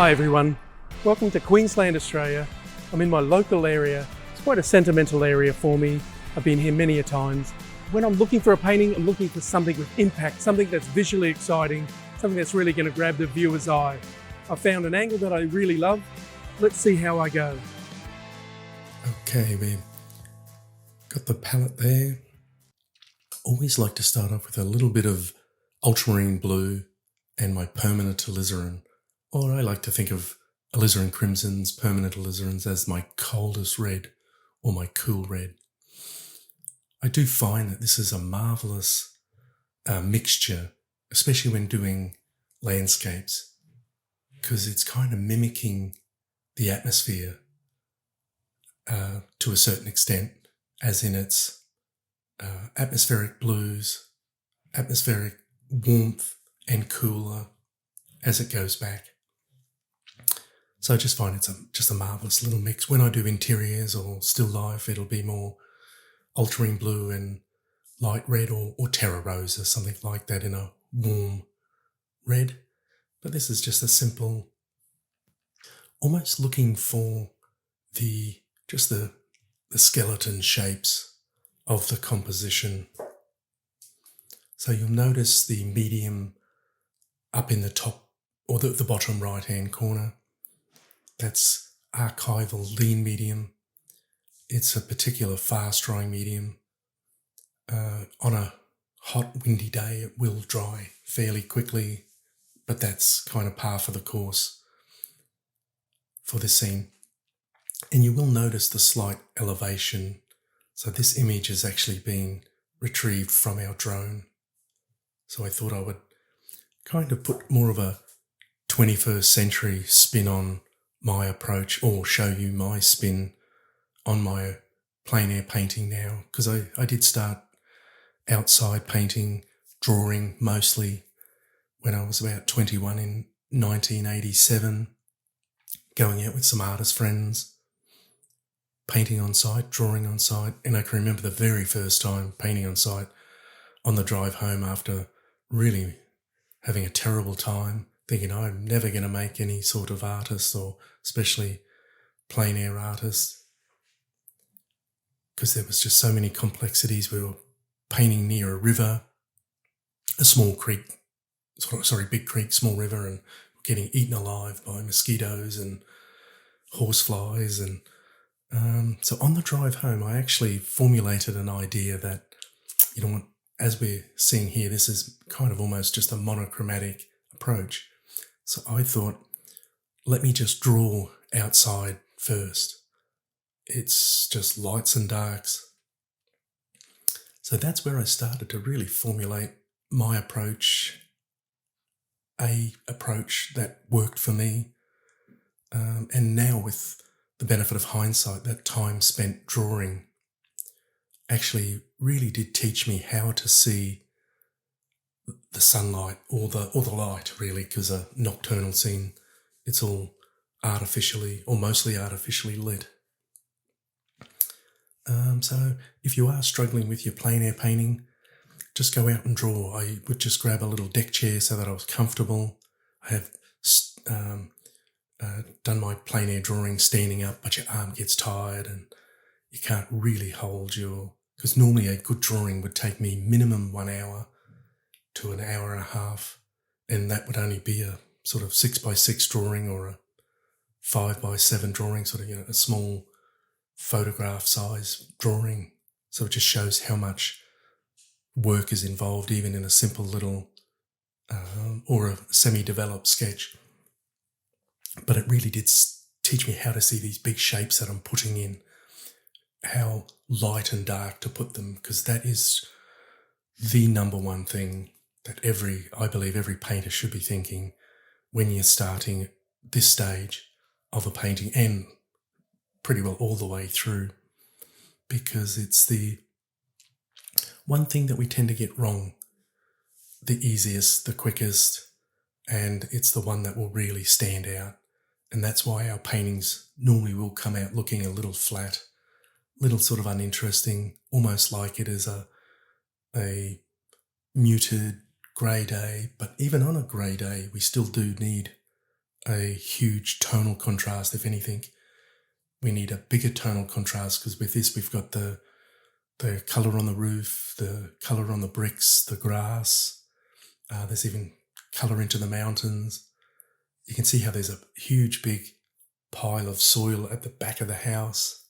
Hi everyone, welcome to Queensland, Australia. I'm in my local area. It's quite a sentimental area for me. I've been here many a times. When I'm looking for a painting, I'm looking for something with impact, something that's visually exciting, something that's really going to grab the viewer's eye. I found an angle that I really love. Let's see how I go. Okay, we've got the palette there. Always like to start off with a little bit of ultramarine blue and my permanent alizarin. Or I like to think of alizarin crimsons, permanent alizarins as my coldest red or my cool red. I do find that this is a marvellous mixture, especially when doing landscapes, because it's kind of mimicking the atmosphere to a certain extent, as in its atmospheric blues, atmospheric warmth and cooler as it goes back. So I just find it's just a marvellous little mix. When I do interiors or still life, it'll be more ultramarine blue and light red or terra rosa, something like that in a warm red. But this is just a simple, almost looking for the skeleton shapes of the composition. So you'll notice the medium up in the top or the bottom right hand corner. That's archival lean medium. It's a particular fast drying medium. On a hot windy day it will dry fairly quickly, but that's kind of par for the course for this scene. And you will notice the slight elevation. So this image has actually been retrieved from our drone. So I thought I would kind of put more of a 21st century spin on my approach, or show you my spin on my plein air painting now, because I did start outside painting, drawing mostly when I was about 21 in 1987, going out with some artist friends, painting on site, drawing on site. And I can remember the very first time painting on site on the drive home after really having a terrible time, thinking I'm never going to make any sort of artist, or especially plein air artist, because there was just so many complexities. We were painting near a river, a small creek, big creek, small river, and getting eaten alive by mosquitoes and horseflies. And so on the drive home, I actually formulated an idea that, you know what, as we're seeing here, this is kind of almost just a monochromatic approach. So I thought, let me just draw outside first. It's just lights and darks. So that's where I started to really formulate my approach, a approach that worked for me. And now with the benefit of hindsight, that time spent drawing actually really did teach me how to see the sunlight or the light, really, because a nocturnal scene, it's all artificially or mostly artificially lit. So if you are struggling with your plein air painting, just go out and draw. I would just grab a little deck chair so that I was comfortable. I have done my plein air drawing standing up, but your arm gets tired and you can't really hold because normally a good drawing would take me minimum 1 hour to an hour and a half, and that would only be a sort of 6x6 drawing or a 5x7 drawing, sort of, a small photograph size drawing. So it just shows how much work is involved even in a simple little or a semi-developed sketch. But it really did teach me how to see these big shapes that I'm putting in, how light and dark to put them, because that is the number one thing that I believe every painter should be thinking when you're starting this stage of a painting, and pretty well all the way through, because it's the one thing that we tend to get wrong the easiest, the quickest, and it's the one that will really stand out. And that's why our paintings normally will come out looking a little flat, little sort of uninteresting, almost like it is a muted grey day. But even on a grey day, we still do need a huge tonal contrast. If anything, we need a bigger tonal contrast, because with this we've got the colour on the roof, the colour on the bricks, the grass. There's even colour into the mountains. You can see how there's a huge big pile of soil at the back of the house.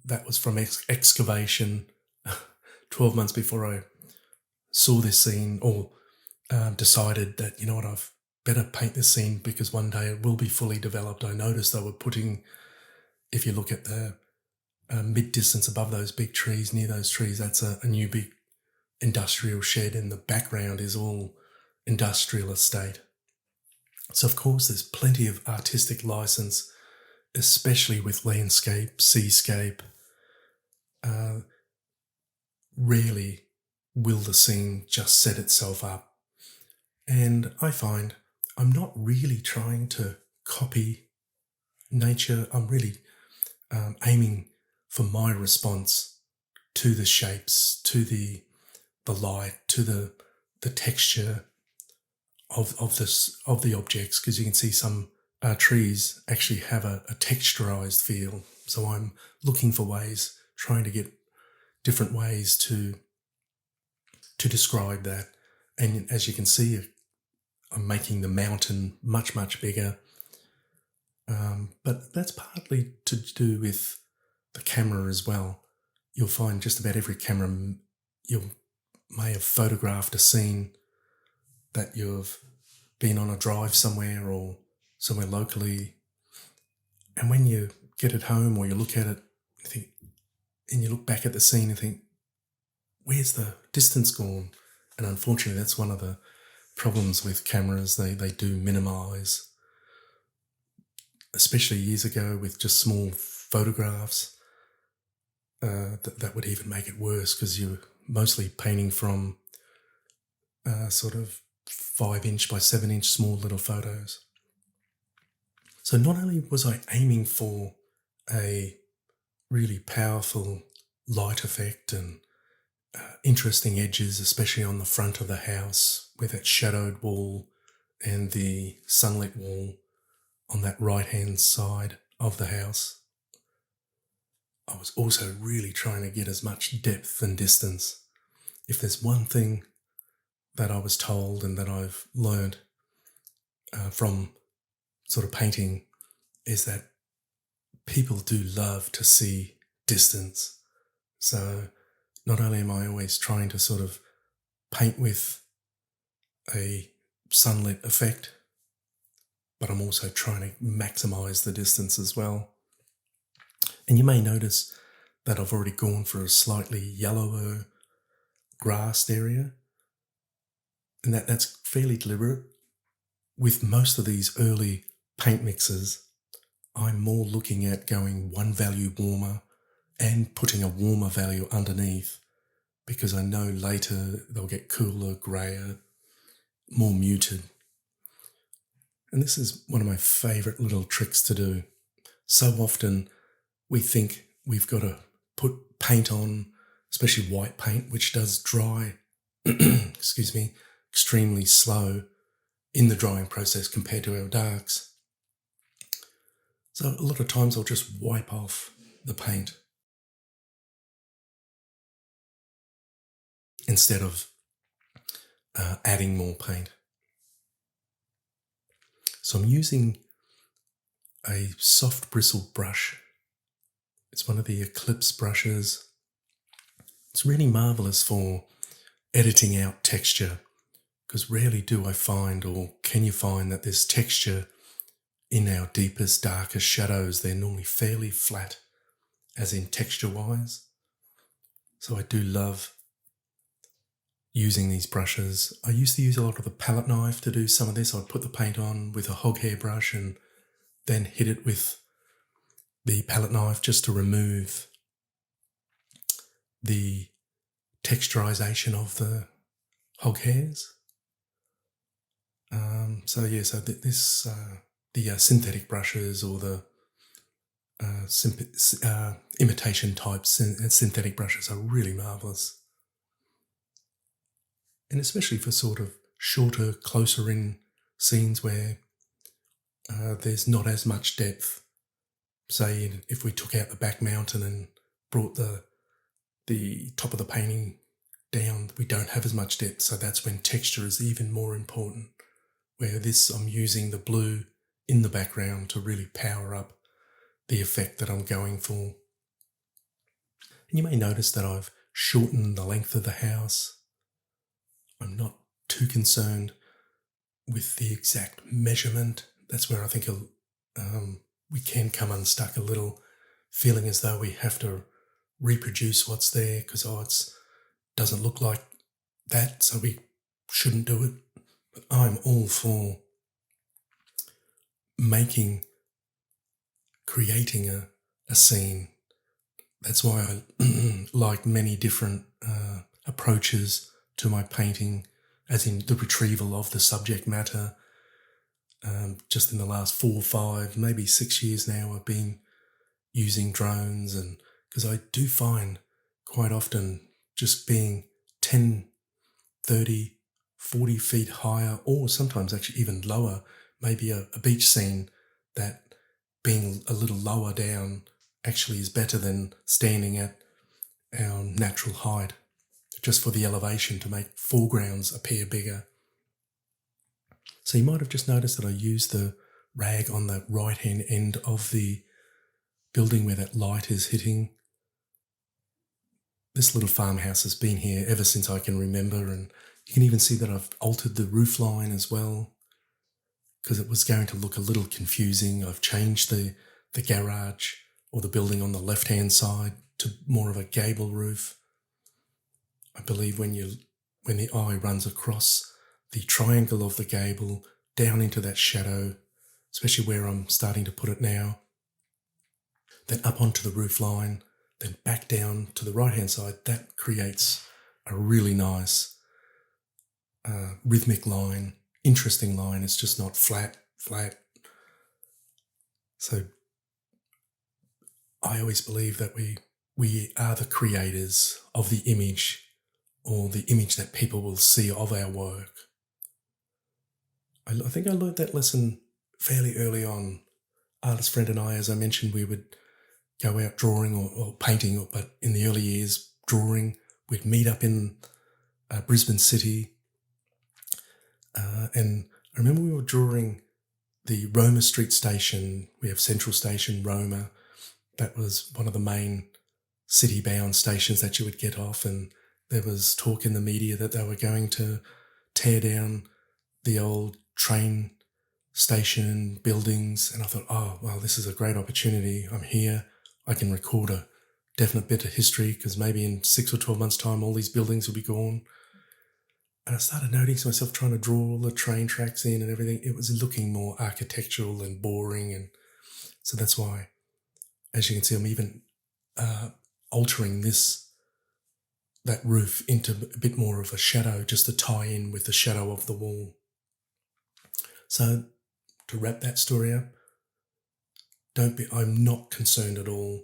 That was from excavation 12 months before I saw this scene, or decided that, you know what, I've better paint this scene because one day it will be fully developed. I noticed they were putting, if you look at the mid-distance above those big trees, near those trees, that's a new big industrial shed, and the background is all industrial estate. So of course there's plenty of artistic license, especially with landscape, seascape. Rarely will the scene just set itself up. And I find I'm not really trying to copy nature. I'm really aiming for my response to the shapes, to the light, to the texture of the objects, because you can see some trees actually have a texturized feel. So I'm looking for ways, trying to get different ways to describe that. And as you can see, I'm making the mountain much, much bigger. But that's partly to do with the camera as well. You'll find just about every camera, you may have photographed a scene that you've been on a drive somewhere or somewhere locally. And when you get it home or you look at it, you think, and you look back at the scene and think, where's the distance gone? And unfortunately, that's one of the problems with cameras. They do minimise, especially years ago with just small photographs. That would even make it worse, because you're mostly painting from sort of 5-inch by 7-inch small little photos. So not only was I aiming for a really powerful light effect and interesting edges, especially on the front of the house, with that shadowed wall and the sunlit wall on that right-hand side of the house, I was also really trying to get as much depth and distance. If there's one thing that I was told and that I've learned from sort of painting, is that people do love to see distance. So not only am I always trying to sort of paint with a sunlit effect, but I'm also trying to maximise the distance as well. And you may notice that I've already gone for a slightly yellower grassed area, and that's fairly deliberate. With most of these early paint mixes, I'm more looking at going one value warmer and putting a warmer value underneath, because I know later they'll get cooler, greyer, more muted. And this is one of my favourite little tricks to do. So often we think we've got to put paint on, especially white paint, which does dry, extremely slow in the drying process compared to our darks. So a lot of times I'll just wipe off the paint instead of adding more paint. So I'm using a soft bristle brush. It's one of the Eclipse brushes. It's really marvellous for editing out texture, because rarely do I find, or can you find, that there's texture in our deepest, darkest shadows. They're normally fairly flat, as in texture-wise. So I do love using these brushes. I used to use a lot of the palette knife to do some of this. I'd put the paint on with a hog hair brush and then hit it with the palette knife just to remove the texturization of the hog hairs. The synthetic brushes, or the imitation type synthetic brushes, are really marvellous. And especially for sort of shorter, closer in scenes where there's not as much depth. Say if we took out the back mountain and brought the top of the painting down, we don't have as much depth, so that's when texture is even more important. Where this, I'm using the blue in the background to really power up the effect that I'm going for. And you may notice that I've shortened the length of the house. I'm not too concerned with the exact measurement. That's where I think we can come unstuck a little, feeling as though we have to reproduce what's there because it doesn't look like that, so we shouldn't do it. But I'm all for creating a scene. That's why I like many different approaches to my painting, as in the retrieval of the subject matter. Just in the last 4 or 5, maybe 6 years now, I've been using drones, and because I do find quite often just being 10, 30, 40 feet higher, or sometimes actually even lower, maybe a beach scene, that being a little lower down actually is better than standing at our natural height, just for the elevation to make foregrounds appear bigger. So you might have just noticed that I used the rag on the right-hand end of the building where that light is hitting. This little farmhouse has been here ever since I can remember, and you can even see that I've altered the roof line as well, because it was going to look a little confusing. I've changed the garage or the building on the left-hand side to more of a gable roof. I believe when the eye runs across the triangle of the gable down into that shadow, especially where I'm starting to put it now, then up onto the roof line, then back down to the right-hand side, that creates a really nice rhythmic line, interesting line. It's just not flat. So I always believe that we are the creators of the image, or the image that people will see of our work. I think I learned that lesson fairly early on. Artist friend and I, as I mentioned, we would go out drawing or painting, but in the early years, drawing. We'd meet up in Brisbane City. And I remember we were drawing the Roma Street station. We have Central Station, Roma. That was one of the main city-bound stations that you would get off, and there was talk in the media that they were going to tear down the old train station buildings, and I thought, oh, well, this is a great opportunity. I'm here. I can record a definite bit of history, because maybe in 6 or 12 months' time, all these buildings will be gone. And I started noticing myself trying to draw all the train tracks in and everything. It was looking more architectural and boring, and so that's why, as you can see, I'm even altering that roof into a bit more of a shadow, just to tie in with the shadow of the wall. So to wrap that story up, I'm not concerned at all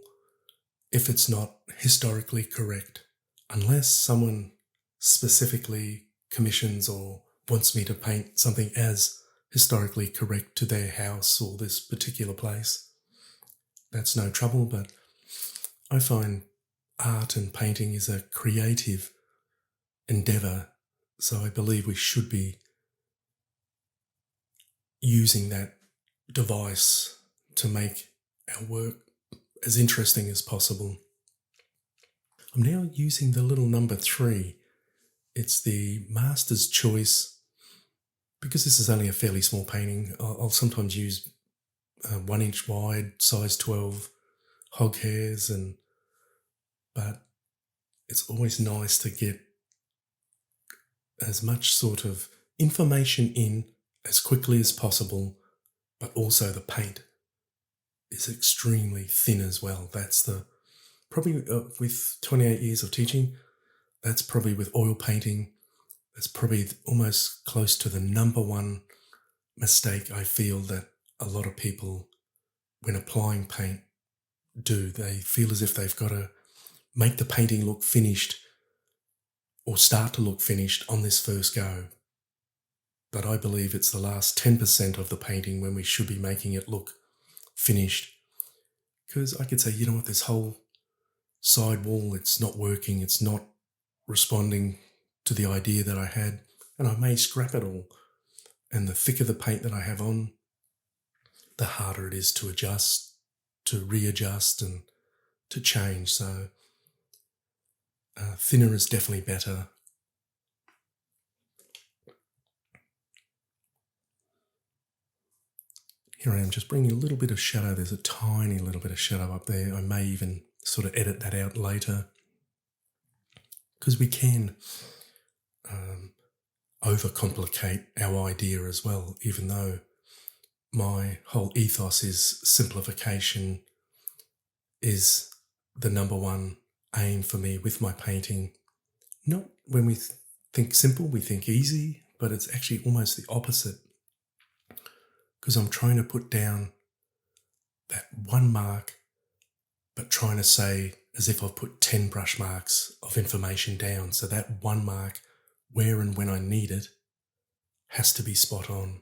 if it's not historically correct, unless someone specifically commissions or wants me to paint something as historically correct to their house or this particular place. That's no trouble, but I find art and painting is a creative endeavour, so I believe we should be using that device to make our work as interesting as possible. I'm now using the little number 3. It's the Master's Choice. Because this is only a fairly small painting, I'll sometimes use 1 inch wide, size 12 hog hairs, but it's always nice to get as much sort of information in as quickly as possible, but also the paint is extremely thin as well. That's probably with 28 years of teaching, that's probably with oil painting, that's probably almost close to the number one mistake I feel that a lot of people, when applying paint, do. They feel as if they've got to make the painting look finished or start to look finished on this first go. but I believe it's the last 10% of the painting when we should be making it look finished. Because I could say, you know what, this whole side wall, it's not working, it's not responding to the idea that I had, and I may scrap it all. And the thicker the paint that I have on, the harder it is to adjust, to readjust, and to change. So thinner is definitely better. Here I am just bringing a little bit of shadow. There's a tiny little bit of shadow up there. I may even sort of edit that out later, because we can overcomplicate our idea as well, even though my whole ethos is simplification is the number one aim for me with my painting. Not when we think simple, we think easy, but it's actually almost the opposite, because I'm trying to put down that one mark, but trying to say as if I've put 10 brush marks of information down. So that one mark, where and when I need it, has to be spot on.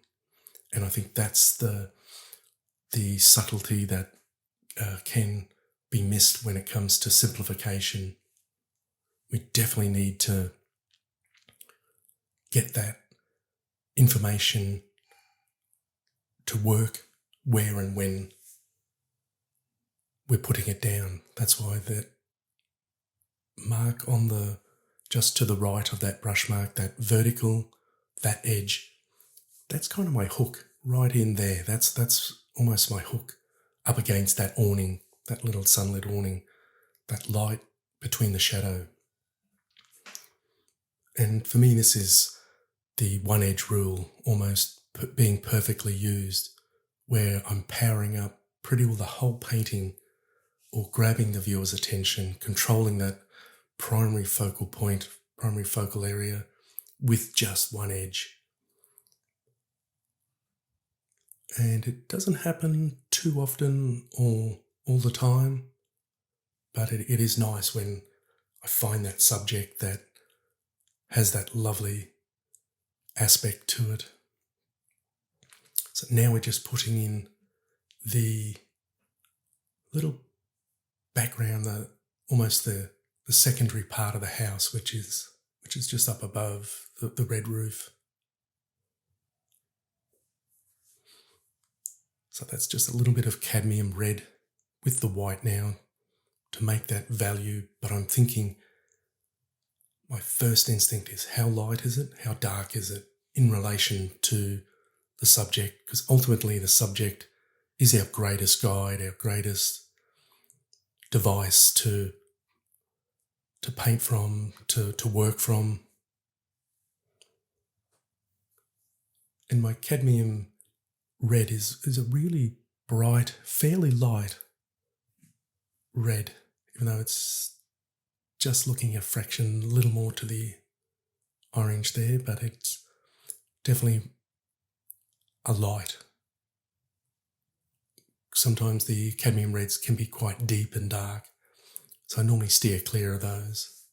And I think that's the subtlety that can be missed when it comes to simplification. We definitely need to get that information to work where and when we're putting it down. That's why that mark on the, just to the right of that brush mark, that vertical, that edge, that's kind of my hook right in there. That's almost my hook up against that awning, that little sunlit awning, that light between the shadow. And for me, this is the one edge rule, almost being perfectly used, where I'm powering up pretty well the whole painting, or grabbing the viewer's attention, controlling that primary focal point, primary focal area with just one edge. And it doesn't happen too often or all the time, but it is nice when I find that subject that has that lovely aspect to it. So now we're just putting in the little background, almost the secondary part of the house, which is just up above the red roof. So that's just a little bit of cadmium red with the white now to make that value. But I'm thinking, my first instinct is, how light is it? How dark is it in relation to the subject? Because ultimately the subject is our greatest guide, our greatest device to paint from, to work from. And my cadmium red is a really bright, fairly light red, even though it's just looking a fraction, a little more to the orange there, but it's definitely a light. Sometimes the cadmium reds can be quite deep and dark, so I normally steer clear of those.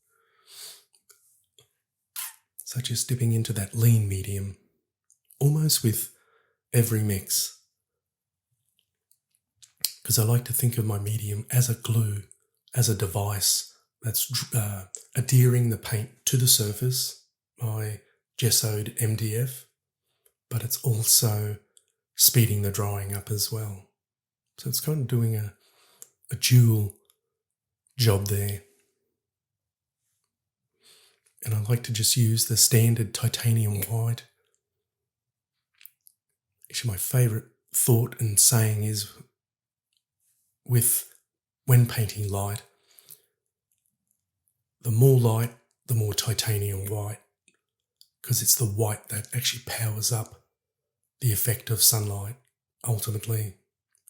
So just dipping into that lean medium, almost with every mix, because I like to think of my medium as a glue, as a device that's adhering the paint to the surface, my gessoed MDF, but it's also speeding the drying up as well. So it's kind of doing a dual job there. And I like to just use the standard titanium white. Actually, my favourite thought and saying is, when painting light, the more light, the more titanium white, because it's the white that actually powers up the effect of sunlight, ultimately.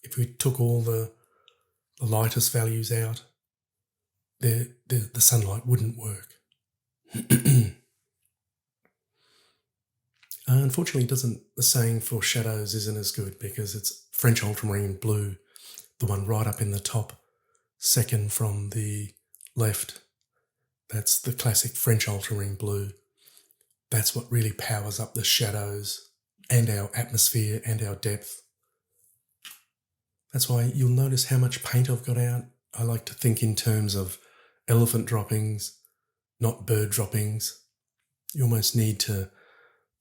If we took all the lightest values out, the sunlight wouldn't work. Unfortunately, the saying for shadows isn't as good, because it's French ultramarine blue, the one right up in the top, second from the left. That's the classic French ultramarine blue. That's what really powers up the shadows and our atmosphere and our depth. That's why you'll notice how much paint I've got out. I like to think in terms of elephant droppings, not bird droppings. You almost need to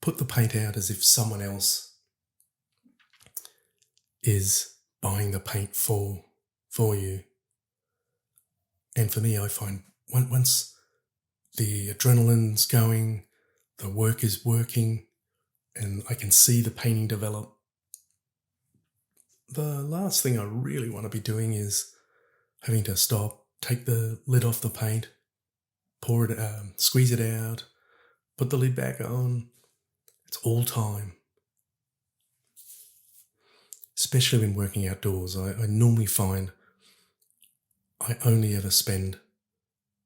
put the paint out as if someone else is buying the paint for you. And for me, I find once the adrenaline's going, the work is working, and I can see the painting develop, the last thing I really want to be doing is having to stop, take the lid off the paint, pour it, squeeze it out, put the lid back on. It's all time. Especially when working outdoors, I normally find I only ever spend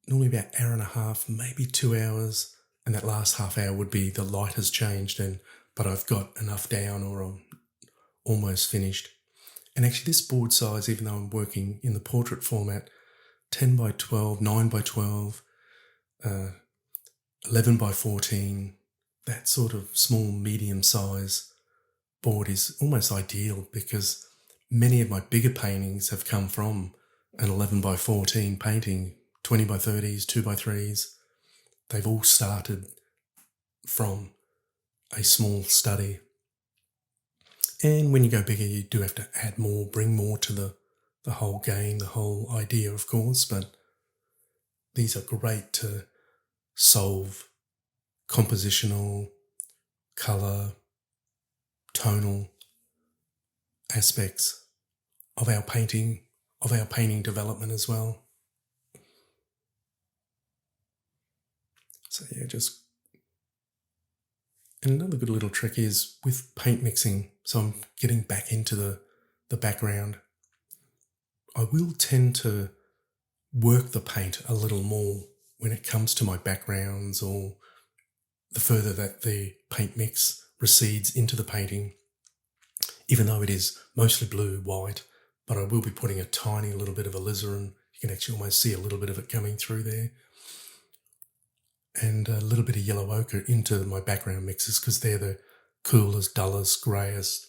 normally about an hour and a half, maybe 2 hours, and that last half hour would be the light has changed, but I've got enough down or I'm almost finished. And actually this board size, even though I'm working in the portrait format, 10 by 12, 9 by 12, 11 by 14, that sort of small, medium size board is almost ideal, because many of my bigger paintings have come from an 11 by 14 painting, 20 by 30s, 2 by 3s. They've all started from a small study. And when you go bigger, you do have to add more, bring more to the whole game, the whole idea, of course. But these are great to solve compositional, colour, tonal aspects of our painting development as well. So yeah, and another good little trick is with paint mixing. So I'm getting back into the background. I will tend to work the paint a little more when it comes to my backgrounds, or the further that the paint mix recedes into the painting, even though it is mostly blue, white, but I will be putting a tiny little bit of alizarin. You can actually almost see a little bit of it coming through there. And a little bit of yellow ochre into my background mixes, because they're the coolest, dullest, greyest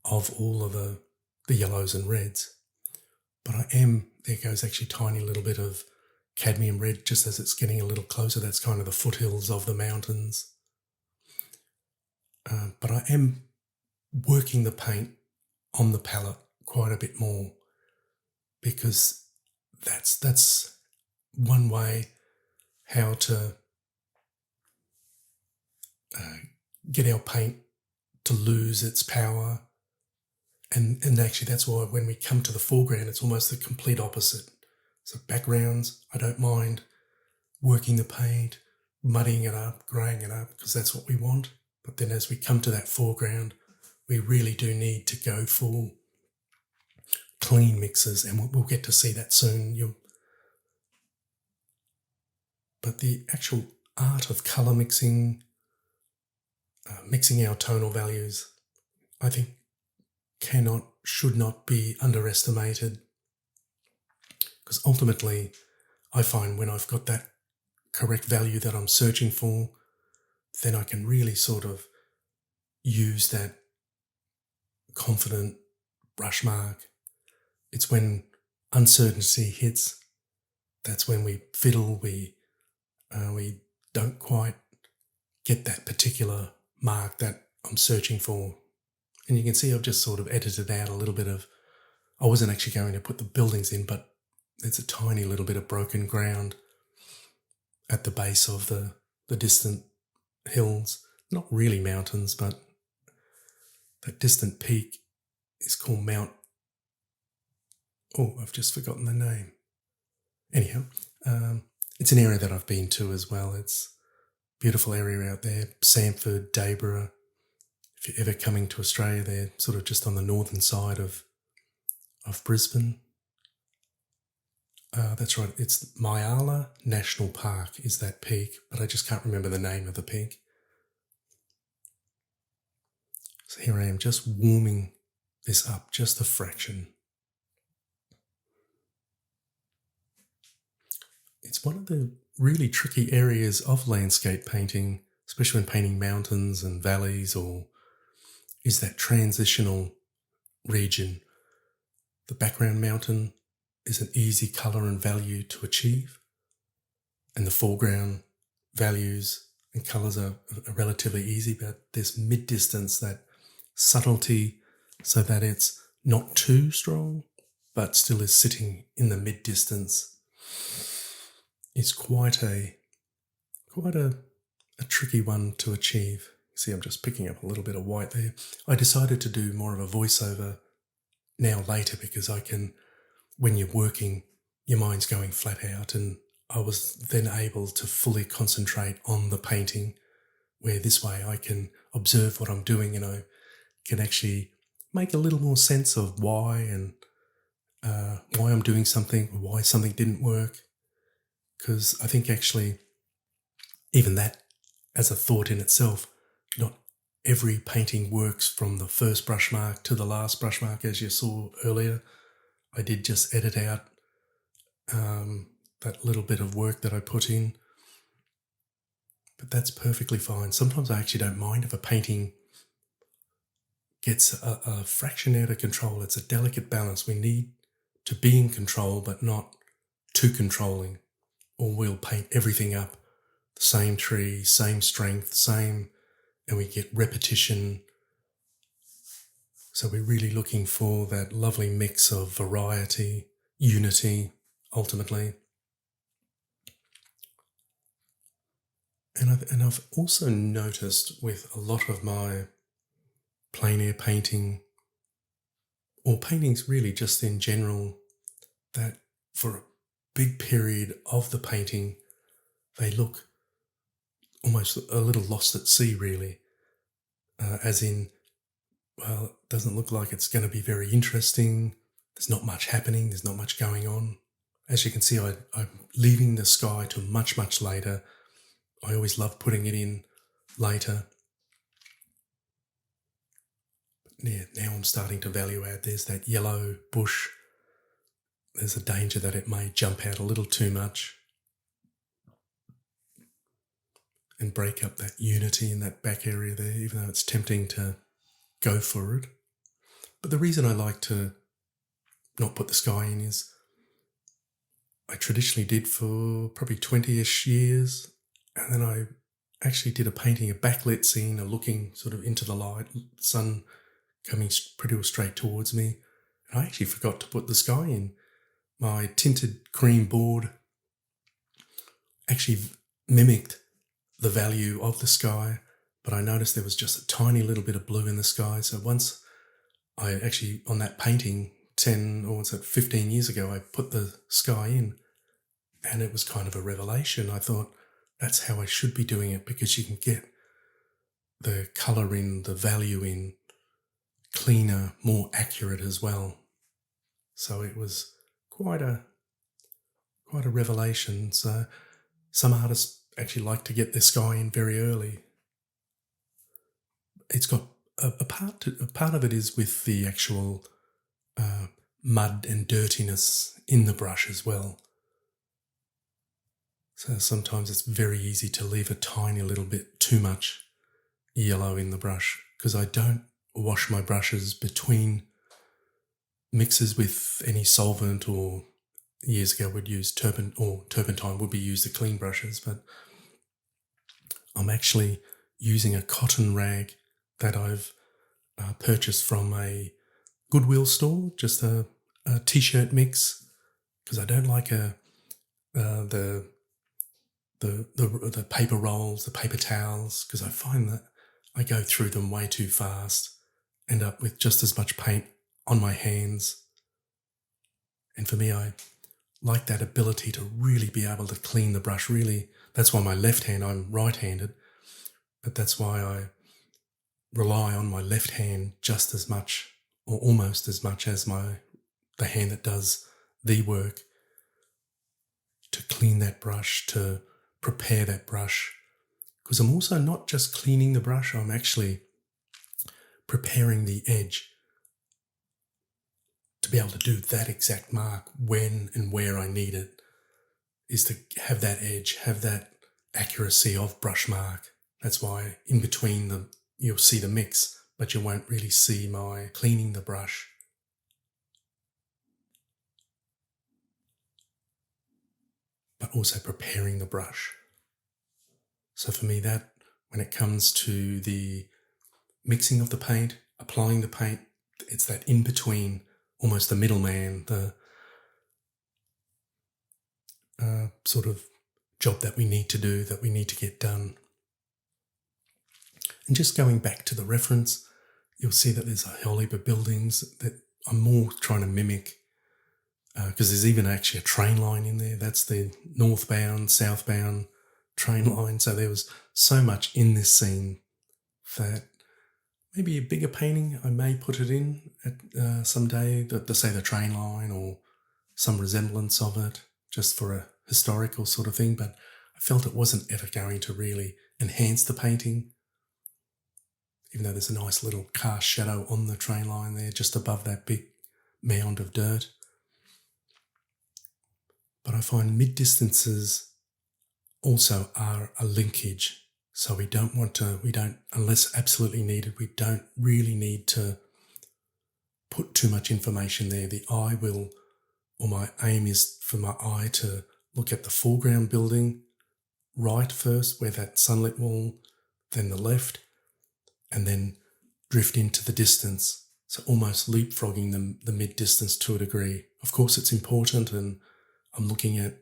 of all of the yellows and reds. But there goes actually a tiny little bit of cadmium red just as it's getting a little closer. That's kind of the foothills of the mountains. But I am working the paint on the palette quite a bit more, because that's one way how to get our paint to lose its power. And actually that's why when we come to the foreground, it's almost the complete opposite. So backgrounds, I don't mind working the paint, muddying it up, greying it up, because that's what we want. But then as we come to that foreground, we really do need to go for clean mixes, and we'll get to see that soon. But the actual art of colour mixing, mixing our tonal values, I think should not be underestimated. Because ultimately, I find when I've got that correct value that I'm searching for, then I can really sort of use that confident brush mark. It's when uncertainty hits, that's when we fiddle, we don't quite get that particular mark that I'm searching for. And you can see I've just sort of edited out a little bit of, I wasn't actually going to put the buildings in, but there's a tiny little bit of broken ground at the base of the distant hills. Not really mountains, but that distant peak is called I've just forgotten the name. Anyhow, it's an area that I've been to as well. It's a beautiful area out there. Samford, Dayborough. If you're ever coming to Australia, they're sort of just on the northern side of Brisbane. That's right, it's Myala National Park is that peak, but I just can't remember the name of the peak. So here I am just warming this up just a fraction. It's one of the really tricky areas of landscape painting, especially when painting mountains and valleys, or is that transitional region. The background mountain is an easy colour and value to achieve, and the foreground values and colours are relatively easy, but this mid-distance, that subtlety, so that it's not too strong but still is sitting in the mid-distance, is quite a tricky one to achieve. See, I'm just picking up a little bit of white there. I decided to do more of a voiceover now later because I can, when you're working, your mind's going flat out, and I was then able to fully concentrate on the painting, where this way I can observe what I'm doing and I can actually make a little more sense of why and why I'm doing something, or why something didn't work. Because I think actually even that as a thought in itself, not every painting works from the first brush mark to the last brush mark, as you saw earlier. I did just edit out that little bit of work that I put in, but that's perfectly fine. Sometimes I actually don't mind if a painting gets a fraction out of control. It's a delicate balance. We need to be in control, but not too controlling, or we'll paint everything up. The same tree, same strength, same, and we get repetition. So we're really looking for that lovely mix of variety, unity, ultimately. And I've also noticed with a lot of my plein air painting, or paintings really just in general, that for a big period of the painting, they look almost a little lost at sea, really. As in, well, it doesn't look like it's going to be very interesting. There's not much happening. There's not much going on. As you can see, I'm leaving the sky to much, much later. I always love putting it in later. Yeah, now I'm starting to value add. There's that yellow bush. There's a danger that it may jump out a little too much and break up that unity in that back area there, even though it's tempting to go for it. But the reason I like to not put the sky in is I traditionally did for probably 20-ish years, and then I actually did a painting, a backlit scene, a looking sort of into the light, sun coming pretty straight towards me, and I actually forgot to put the sky in. My tinted cream board actually mimicked the value of the sky, but I noticed there was just a tiny little bit of blue in the sky. So once I actually, on that painting 15 years ago, I put the sky in, and it was kind of a revelation. I thought that's how I should be doing it, because you can get the colour in, the value in, cleaner, more accurate as well. So it was quite a revelation. So some artists actually like to get their sky in very early. It's got a part of it is with the actual mud and dirtiness in the brush as well. So sometimes it's very easy to leave a tiny little bit too much yellow in the brush, because I don't wash my brushes between mixes with any solvent, or years ago we'd use turpentine would be used to clean brushes, but I'm actually using a cotton rag that I've purchased from a Goodwill store, just a t-shirt mix, because I don't like the paper rolls, the paper towels, because I find that I go through them way too fast, end up with just as much paint on my hands. And for me, I like that ability to really be able to clean the brush. Really, that's why my left hand, I'm right-handed, but that's why I rely on my left hand just as much, or almost as much as the hand that does the work, to clean that brush, to prepare that brush. Because I'm also not just cleaning the brush, I'm actually preparing the edge to be able to do that exact mark when and where I need it. is to have that edge, have that accuracy of brush mark. That's why in between you'll see the mix, but you won't really see my cleaning the brush. But also preparing the brush. So for me, that when it comes to the mixing of the paint, applying the paint, it's that in between, almost the middleman, the sort of job that we need to do, that we need to get done. And just going back to the reference, you'll see that there's a whole heap of buildings that I'm more trying to mimic, because there's even actually a train line in there. That's the northbound, southbound train line. So there was so much in this scene that maybe a bigger painting, I may put it in at someday, to say the train line or some resemblance of it, just for a historical sort of thing. But I felt it wasn't ever going to really enhance the painting, even though there's a nice little cast shadow on the train line there, just above that big mound of dirt. But I find mid-distances also are a linkage. So we don't, unless absolutely needed, we don't really need to put too much information there. The eye will, or my aim is for my eye to look at the foreground building right first, where that sunlit wall, then the left, and then drift into the distance. So almost leapfrogging the mid-distance to a degree. Of course, it's important, and I'm looking at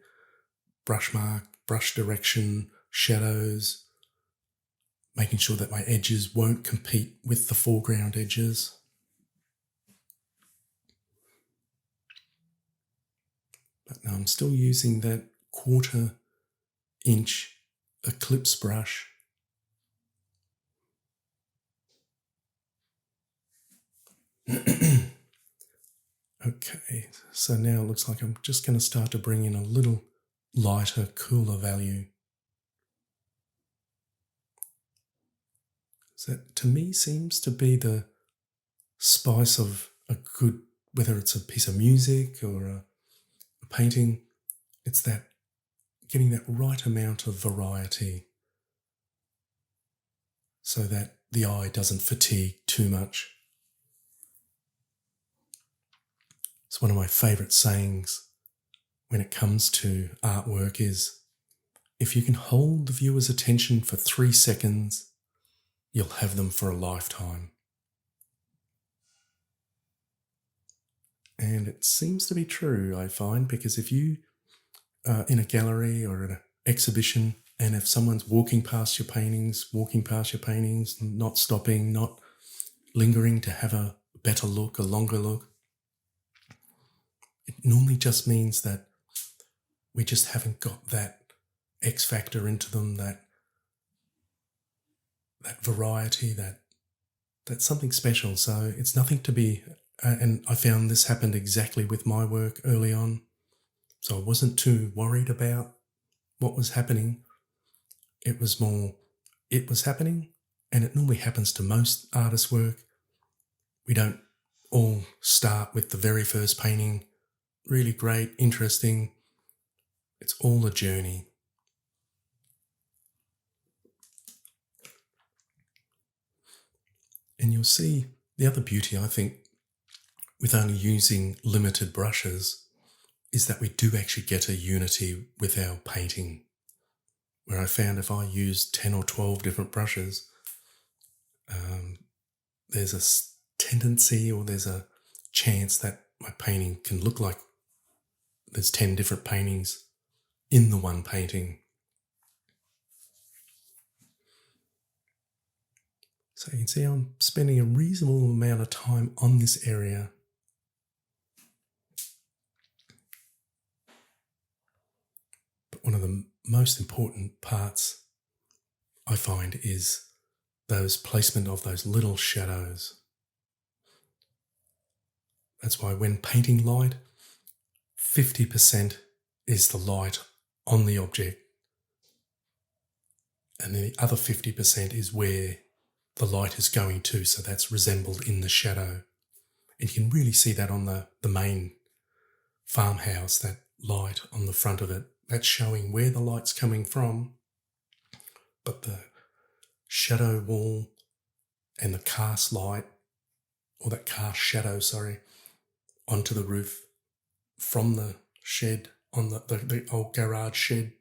brush mark, brush direction, shadows, making sure that my edges won't compete with the foreground edges. But now I'm still using that 1/4 inch eclipse brush. Okay, so now it looks like I'm just going to start to bring in a little lighter, cooler value. So that, to me, seems to be the spice of a good, whether it's a piece of music or a painting, it's that getting that right amount of variety so that the eye doesn't fatigue too much. It's one of my favourite sayings when it comes to artwork is, if you can hold the viewer's attention for 3 seconds, you'll have them for a lifetime. And it seems to be true, I find, because if you are in a gallery or an exhibition, and if someone's walking past your paintings, not stopping, not lingering to have a better look, a longer look, it normally just means that we just haven't got that X factor into them, that variety, that's something special. So it's nothing to be, and I found this happened exactly with my work early on. So I wasn't too worried about what was happening. It was more, it was happening, and it normally happens to most artists' work. We don't all start with the very first painting, really great, interesting. It's all a journey. And you'll see the other beauty, I think, with only using limited brushes is that we do actually get a unity with our painting. Where I found if I use 10 or 12 different brushes, there's a tendency, or there's a chance that my painting can look like there's 10 different paintings in the one painting. So you can see I'm spending a reasonable amount of time on this area. But one of the most important parts I find is those placement of those little shadows. That's why when painting light, 50% is the light on the object, and then the other 50% is where the light is going to, so that's resembled in the shadow. And you can really see that on the main farmhouse, that light on the front of it, that's showing where the light's coming from, but the shadow wall and the cast light, or that cast shadow, onto the roof from the shed, on the old garage shed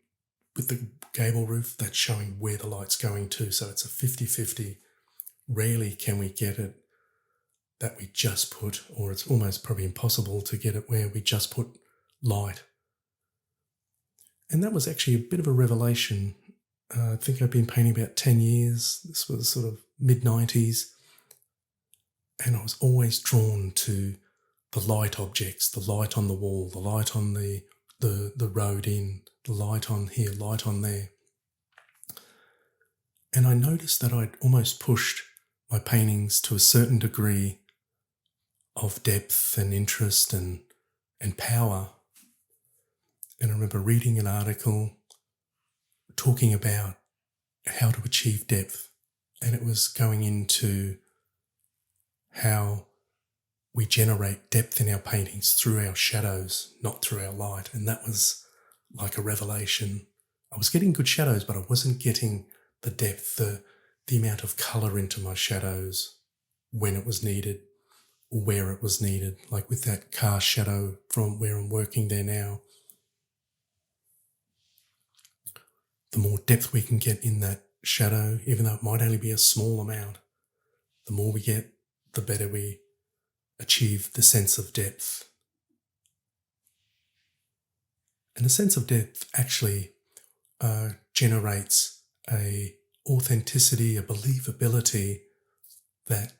with the gable roof, that's showing where the light's going to. So it's a 50-50. Rarely can we get it that we just put, or it's almost probably impossible to get it where we just put light. And that was actually a bit of a revelation. I think I've been painting about 10 years. This was sort of mid-90s. And I was always drawn to the light objects, the light on the wall, the light on the road in, the light on here, light on there. And I noticed that I'd almost pushed my paintings to a certain degree of depth and interest and power. And I remember reading an article talking about how to achieve depth, and it was going into how we generate depth in our paintings through our shadows, not through our light. And that was like a revelation. I was getting good shadows, but I wasn't getting the depth, the amount of colour into my shadows when it was needed, or where it was needed, like with that cast shadow from where I'm working there now. The more depth we can get in that shadow, even though it might only be a small amount, the more we get, the better we achieve the sense of depth. And the sense of depth actually generates a authenticity, a believability that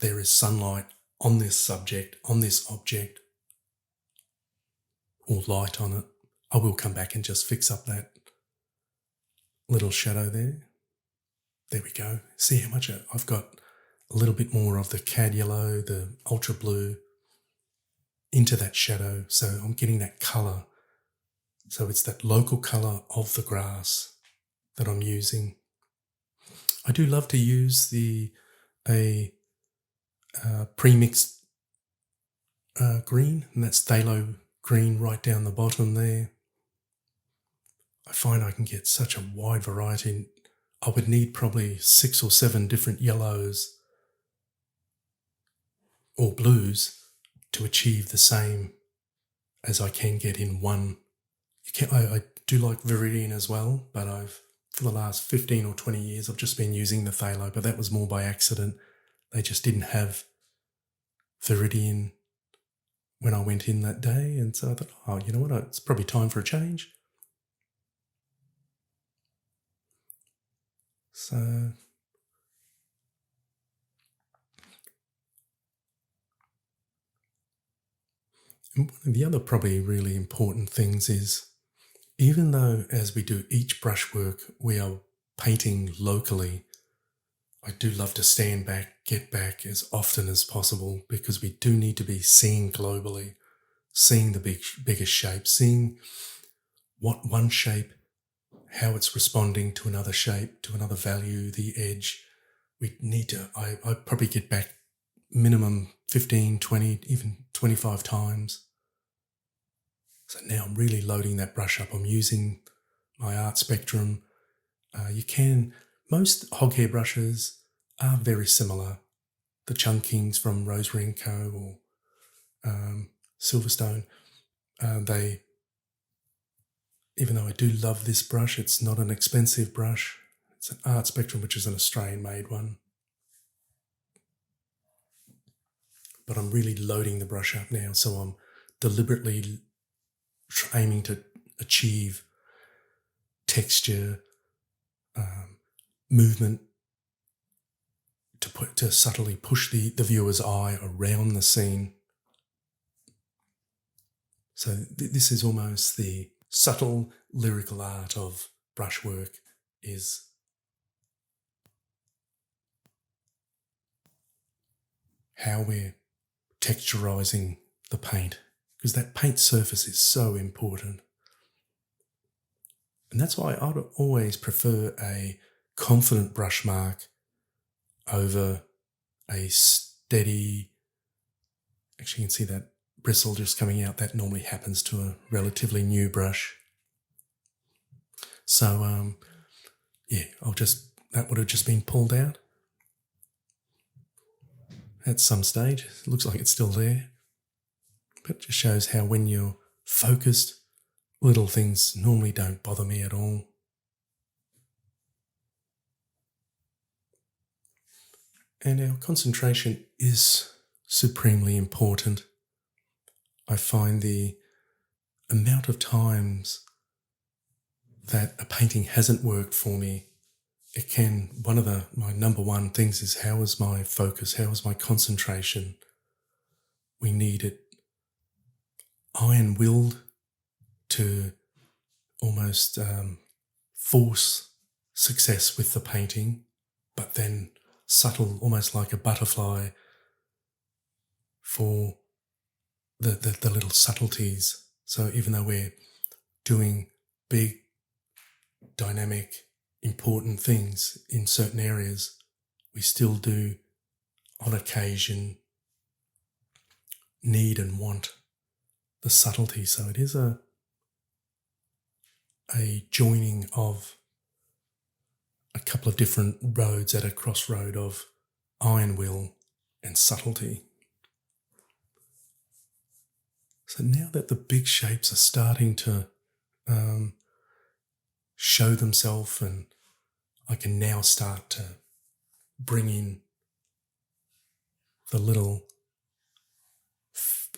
there is sunlight on this subject, on this object, or light on it. I will come back and just fix up that little shadow there. There we go. See how much I've got a little bit more of the cad yellow, the ultra blue into that shadow. So I'm getting that colour. So it's that local colour of the grass that I'm using. I do love to use a pre-mixed green, and that's phthalo green right down the bottom there. I find I can get such a wide variety. I would need probably 6 or 7 different yellows or blues to achieve the same as I can get in one. I do like Viridian as well, but for the last 15 or 20 years, I've just been using the phthalo, but that was more by accident. They just didn't have Viridian when I went in that day, and so I thought, oh, you know what, it's probably time for a change. So one of the other probably really important things is, even though as we do each brushwork we are painting locally, I do love to stand back, get back as often as possible, because we do need to be seeing globally, seeing the bigger shape, seeing what one shape, how it's responding to another shape, to another value, the edge. We need to, I probably get back minimum 15, 20, even 25 times. So now I'm really loading that brush up. I'm using my art spectrum. Most hog hair brushes are very similar. The Chunkings from Rosemary & Co. or Silverstone, even though I do love this brush, it's not an expensive brush. It's an art spectrum, which is an Australian-made one. But I'm really loading the brush up now, so I'm deliberately aiming to achieve texture, movement, to subtly push the viewer's eye around the scene. So this is almost the subtle lyrical art of brushwork, is how we're texturizing the paint, because that paint surface is so important. And that's why I'd always prefer a confident brush mark over a steady, actually you can see that bristle just coming out. That normally happens to a relatively new brush. So, that would have just been pulled out at some stage. It looks like it's still there. But it just shows how when you're focused, little things normally don't bother me at all. And our concentration is supremely important. I find the amount of times that a painting hasn't worked for me, one of my number one things is, how is my focus? How is my concentration? We need it iron-willed to almost force success with the painting, but then subtle, almost like a butterfly, for the little subtleties. So even though we're doing big, dynamic, important things in certain areas, we still do, on occasion, need and want the subtlety. So it is a joining of a couple of different roads at a crossroad of iron will and subtlety. So now that the big shapes are starting to show themselves, and I can now start to bring in the little,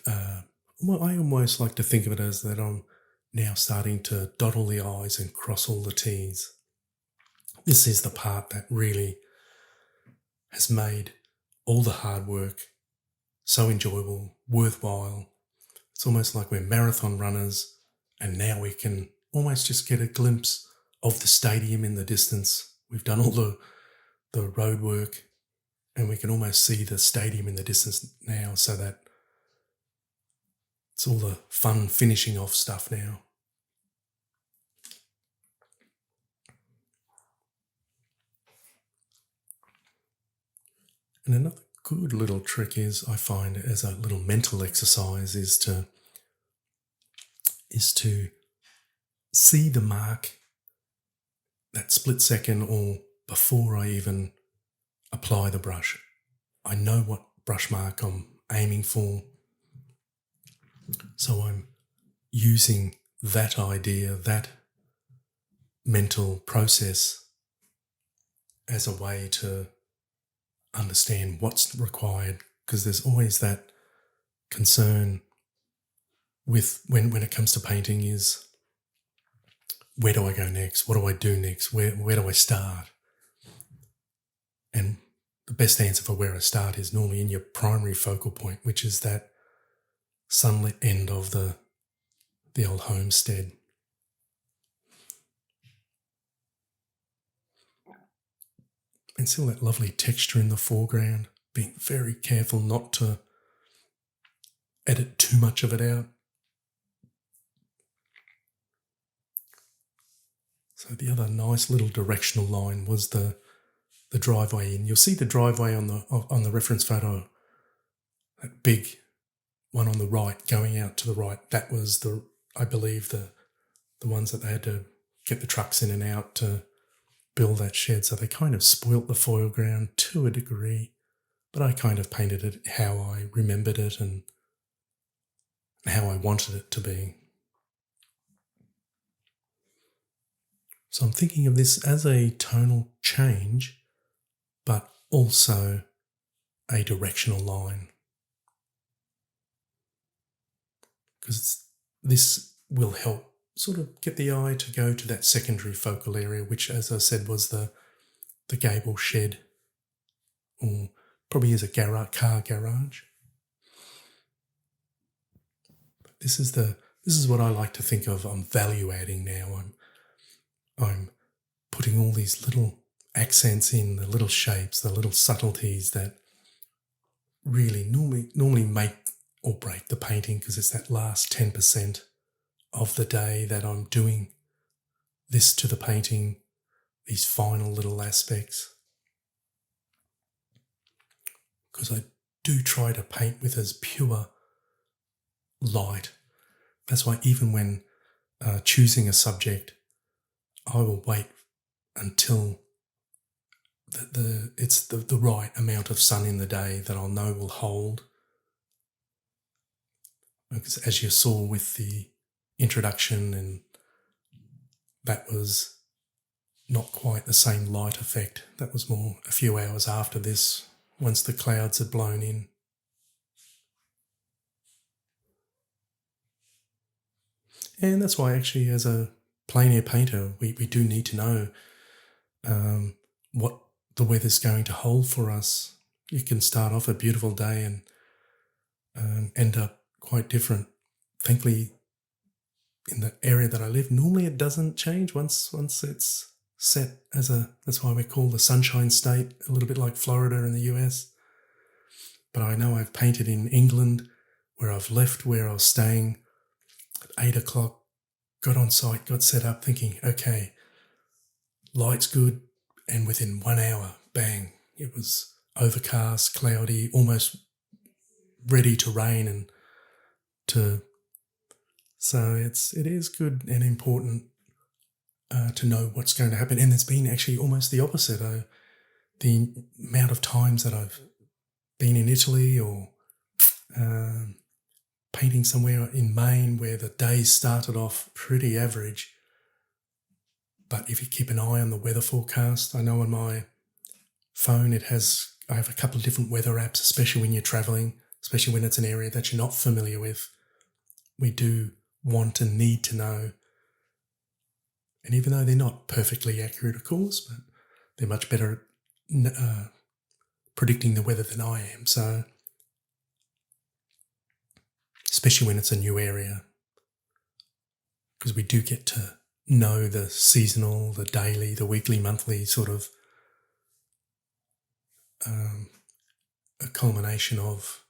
I almost like to think of it as that I'm now starting to dot all the I's and cross all the T's. This is the part that really has made all the hard work so enjoyable, worthwhile. It's almost like we're marathon runners, and now we can almost just get a glimpse of the stadium in the distance. We've done all the road work, and we can almost see the stadium in the distance now, so that it's all the fun finishing off stuff now. And another good little trick is, I find, as a little mental exercise, is to see the mark that split second or before I even apply the brush. I know what brush mark I'm aiming for, so I'm using that idea, that mental process, as a way to understand what's required, because there's always that concern with when it comes to painting is, where do I go next? What do I do next? Where do I start? And the best answer for where I start is normally in your primary focal point, which is that sunlit end of the old homestead. And see all that lovely texture in the foreground, being very careful not to edit too much of it out. So the other nice little directional line was the driveway in. You'll see the driveway on the reference photo, that big one on the right going out to the right. That was I believe the ones that they had to get the trucks in and out to build that shed. So they kind of spoilt the foreground to a degree, but I kind of painted it how I remembered it and how I wanted it to be. So I'm thinking of this as a tonal change, but also a directional line, because this will help sort of get the eye to go to that secondary focal area, which, as I said, was the gable shed, or probably is a car garage. This is what I like to think of. I'm value adding now. I'm putting all these little accents in, the little shapes, the little subtleties that really normally make or break the painting, because it's that last 10% of the day that I'm doing this to the painting, these final little aspects. Because I do try to paint with as pure light. That's why even when choosing a subject, I will wait until it's the right amount of sun in the day that I'll know will hold. Because as you saw with the introduction, and that was not quite the same light effect. That was more a few hours after this, once the clouds had blown in. And that's why actually as a plein air painter, we do need to know what the weather's going to hold for us. You can start off a beautiful day and end up quite different. Thankfully, in the area that I live, normally it doesn't change once it's set as that's why we're called the Sunshine State, a little bit like Florida in the US. But I know I've painted in England where I've left where I was staying at 8 o'clock, got on site, got set up thinking, okay, light's good, and within 1 hour, bang, it was overcast, cloudy, almost ready to rain so it is good and important to know what's going to happen. And there's been actually almost the opposite. The amount of times that I've been in Italy or painting somewhere in Maine where the days started off pretty average, but if you keep an eye on the weather forecast, I know on my phone I have a couple of different weather apps, especially when you're traveling, especially when it's an area that you're not familiar with. We do want and need to know. And even though they're not perfectly accurate, of course, but they're much better at predicting the weather than I am. So, especially when it's a new area, because we do get to know the seasonal, the daily, the weekly, monthly sort of a culmination of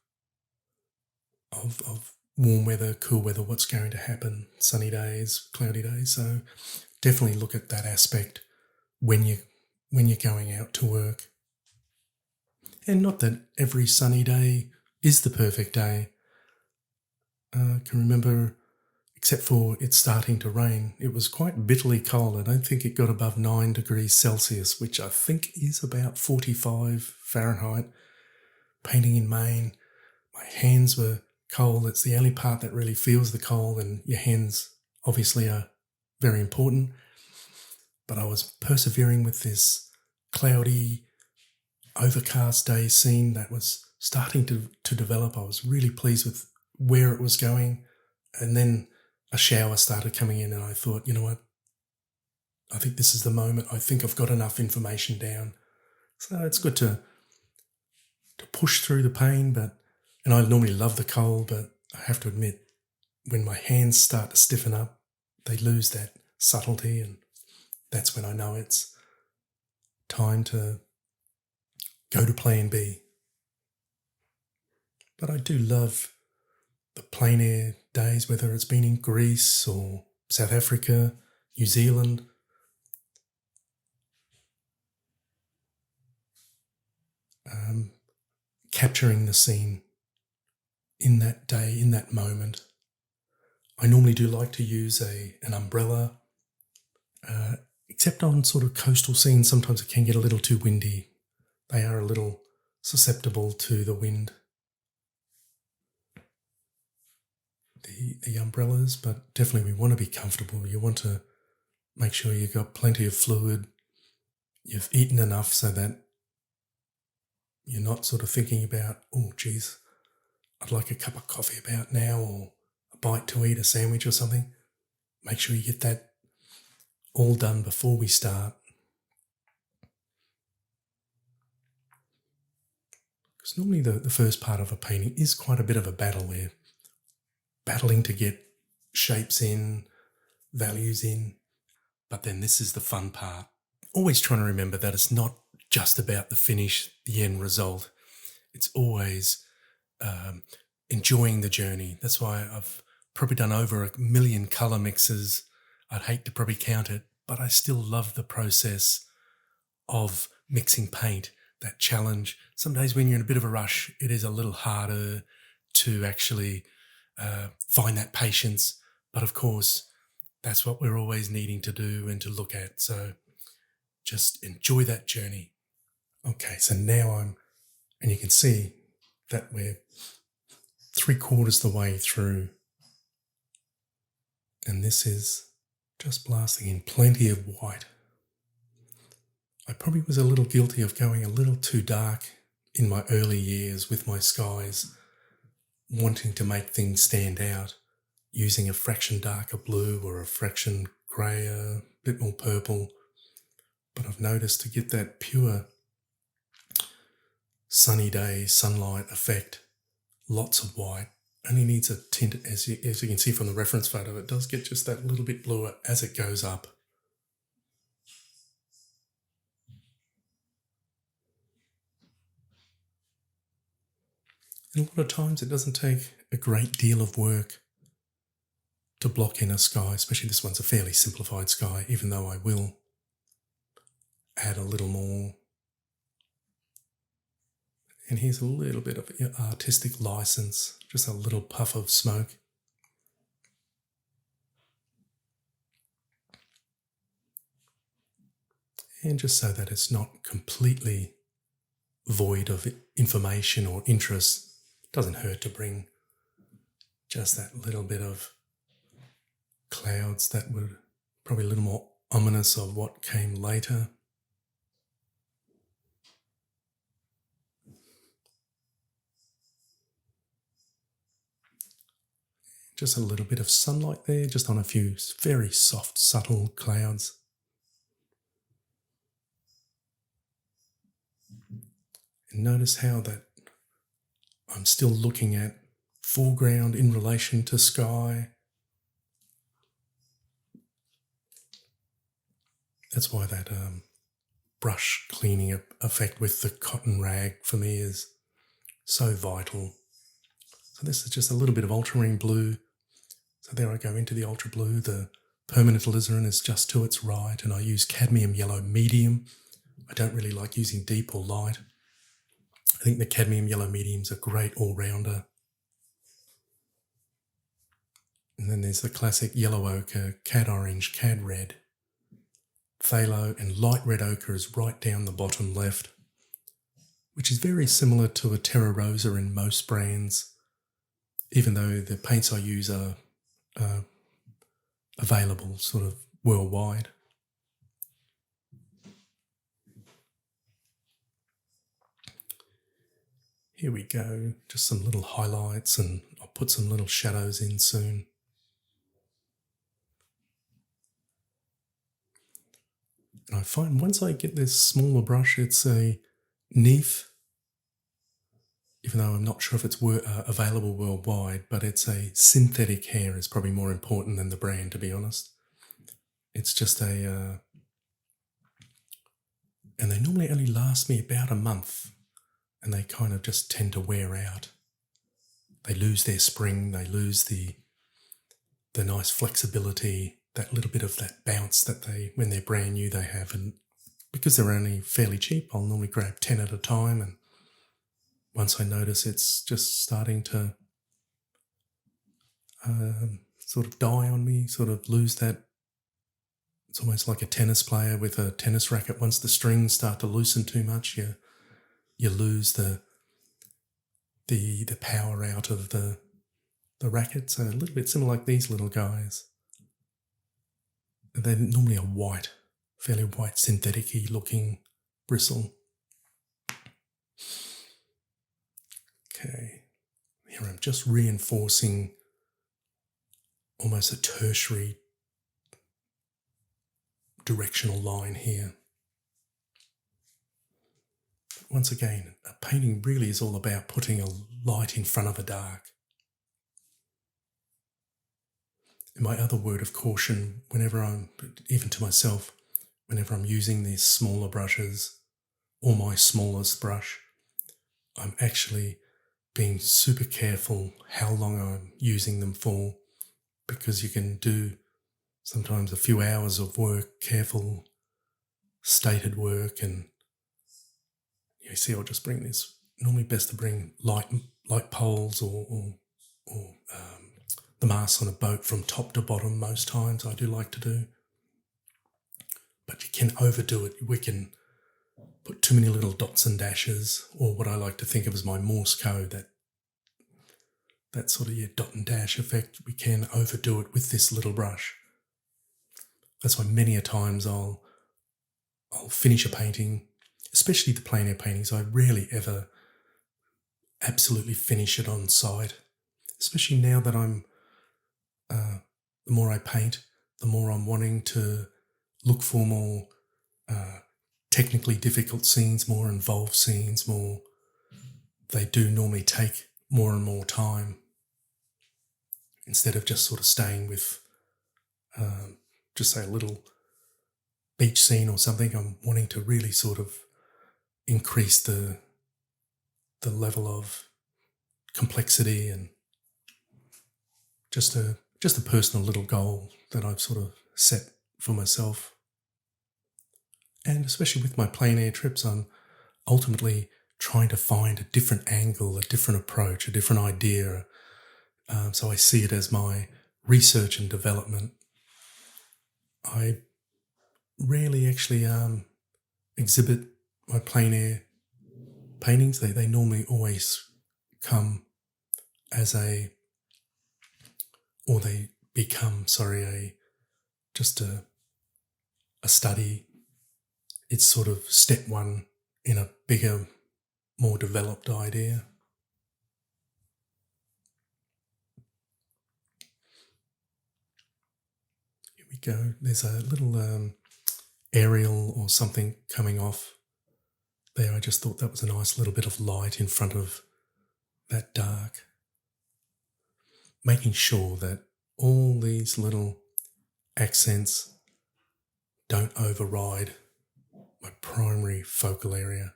warm weather, cool weather, what's going to happen, sunny days, cloudy days. So definitely look at that aspect when you're going out to work. And not that every sunny day is the perfect day. I can remember, except for it starting to rain, it was quite bitterly cold. I don't think it got above 9 degrees Celsius, which I think is about 45 Fahrenheit. Painting in Maine, my hands were cold. It's the only part that really feels the cold, and your hands obviously are very important. But I was persevering with this cloudy, overcast day scene that was starting to develop. I was really pleased with where it was going. And then a shower started coming in, and I thought, you know what? I think this is the moment. I think I've got enough information down. So it's good to push through the pain, and I normally love the cold, but I have to admit, when my hands start to stiffen up, they lose that subtlety, and that's when I know it's time to go to plan B. But I do love the plein air days, whether it's been in Greece or South Africa, New Zealand. Capturing the scene in that day, in that moment. I normally do like to use an umbrella, except on sort of coastal scenes. Sometimes it can get a little too windy. They are a little susceptible to the wind. The umbrellas, but definitely we want to be comfortable. You want to make sure you've got plenty of fluid. You've eaten enough so that you're not sort of thinking about, oh, geez, I'd like a cup of coffee about now, or a bite to eat, a sandwich or something. Make sure you get that all done before we start. Because normally the first part of a painting is quite a bit of a battle. We're battling to get shapes in, values in. But then this is the fun part. Always trying to remember that it's not just about the finish, the end result. It's always enjoying the journey. That's why I've probably done over 1 million colour mixes. I'd hate to probably count it, but I still love the process of mixing paint, that challenge. Some days when you're in a bit of a rush, it is a little harder to actually find that patience. But of course, That's what we're always needing to do and to look at. So just enjoy that journey. Okay, so now and you can see that we're 3/4 the way through. And this is just blasting in plenty of white. I probably was a little guilty of going a little too dark in my early years with my skies, wanting to make things stand out, using a fraction darker blue or a fraction grey, a bit more purple. But I've noticed to get that pure sunny day sunlight effect, lots of white, only needs a tint, as you can see from the reference photo, it does get just that little bit bluer as it goes up. And a lot of times it doesn't take a great deal of work to block in a sky, especially this one's a fairly simplified sky, even though I will add a little more. And here's a little bit of artistic license, just a little puff of smoke. And just so that it's not completely void of information or interest, doesn't hurt to bring just that little bit of clouds that were probably a little more ominous of what came later. Just a little bit of sunlight there, just on a few very soft, subtle clouds. And notice how that I'm still looking at foreground in relation to sky. That's why that brush cleaning effect with the cotton rag for me is so vital. So this is just a little bit of ultramarine blue. So there I go into the ultra blue. The permanent alizarin is just to its right, and I use cadmium yellow medium. I don't really like using deep or light. I think the cadmium yellow medium's a great all-rounder. And then there's the classic yellow ochre, cad orange, cad red. Phthalo and light red ochre is right down the bottom left, which is very similar to a Terra Rosa in most brands, even though the paints I use are available sort of worldwide. Here we go, just some little highlights, and I'll put some little shadows in soon. And I find once I get this smaller brush, it's a Neef, even though I'm not sure if it's available worldwide, but it's a synthetic hair is probably more important than the brand, to be honest. It's just and they normally only last me about a month, and they kind of just tend to wear out. They lose their spring, they lose the nice flexibility, that little bit of that bounce that when they're brand new, they have. And because they're only fairly cheap, I'll normally grab 10 at a time, and once I notice it's just starting to sort of die on me, sort of lose that. It's almost like a tennis player with a tennis racket. Once the strings start to loosen too much, you lose the power out of the racket. So a little bit similar like these little guys. They're normally a white, fairly white, synthetic-y looking bristle. Okay, here I'm just reinforcing almost a tertiary directional line here. But once again, a painting really is all about putting a light in front of a dark. And my other word of caution, even to myself, whenever I'm using these smaller brushes or my smallest brush, I'm actually being super careful how long I'm using them for, because you can do sometimes a few hours of work, careful, stated work, and you see I'll just bring this. Normally best to bring light poles or the mast on a boat from top to bottom most times. I do like to do. But you can overdo it. We can put too many little dots and dashes, or what I like to think of as my Morse code, that sort of dot and dash effect. We can overdo it with this little brush. That's why many a times I'll finish a painting, especially the plein air paintings. I rarely ever absolutely finish it on site, especially now that the more I paint, the more I'm wanting to look for more technically difficult scenes, more involved scenes, they do normally take more and more time, instead of just sort of staying with just say a little beach scene or something. I'm wanting to really sort of increase the level of complexity, and just a personal little goal that I've sort of set for myself. And especially with my plein air trips, I'm ultimately trying to find a different angle, a different approach, a different idea. So I see it as my research and development. I rarely actually exhibit my plein air paintings. They normally always come as they become just a study. It's sort of step one in a bigger, more developed idea. Here we go. There's a little aerial or something coming off there. I just thought that was a nice little bit of light in front of that dark. Making sure that all these little accents don't override my primary focal area.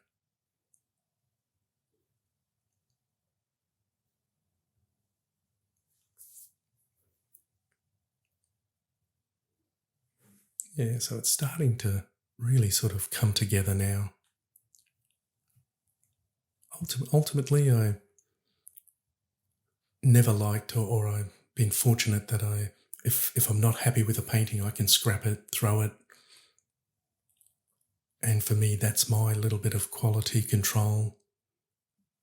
Yeah, so it's starting to really sort of come together now. Ultimately, I never liked, or I've been fortunate that if I'm not happy with a painting, I can scrap it, throw it. And for me, that's my little bit of quality control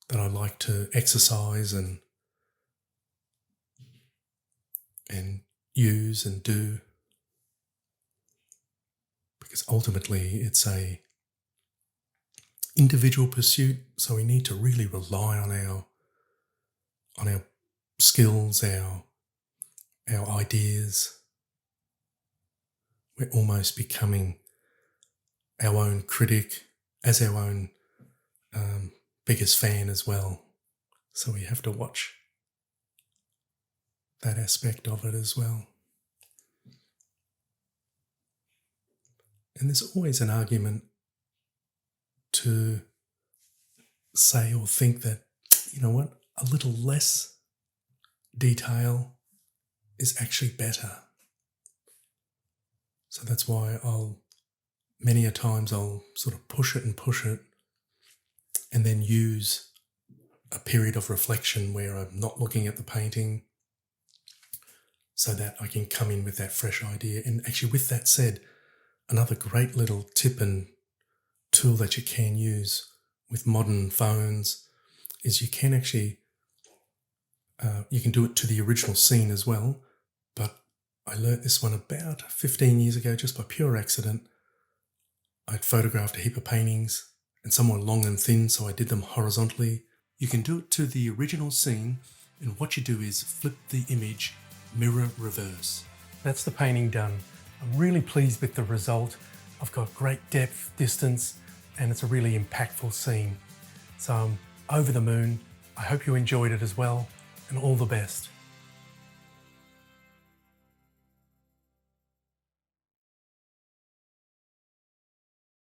that I like to exercise and use and do. Because ultimately it's a individual pursuit, so we need to really rely on our skills, our ideas. We're almost becoming our own critic, as our own biggest fan as well. So we have to watch that aspect of it as well. And there's always an argument to say or think that, you know what, a little less detail is actually better. So that's why many a times I'll sort of push it, and then use a period of reflection where I'm not looking at the painting, so that I can come in with that fresh idea. And actually, with that said, another great little tip and tool that you can use with modern phones is you can actually, you can do it to the original scene as well. But I learnt this one about 15 years ago just by pure accident. I'd photographed a heap of paintings, and some were long and thin, so I did them horizontally. You can do it to the original scene, and what you do is flip the image mirror reverse. That's the painting done. I'm really pleased with the result. I've got great depth, distance, and it's a really impactful scene. So I'm over the moon. I hope you enjoyed it as well, and all the best.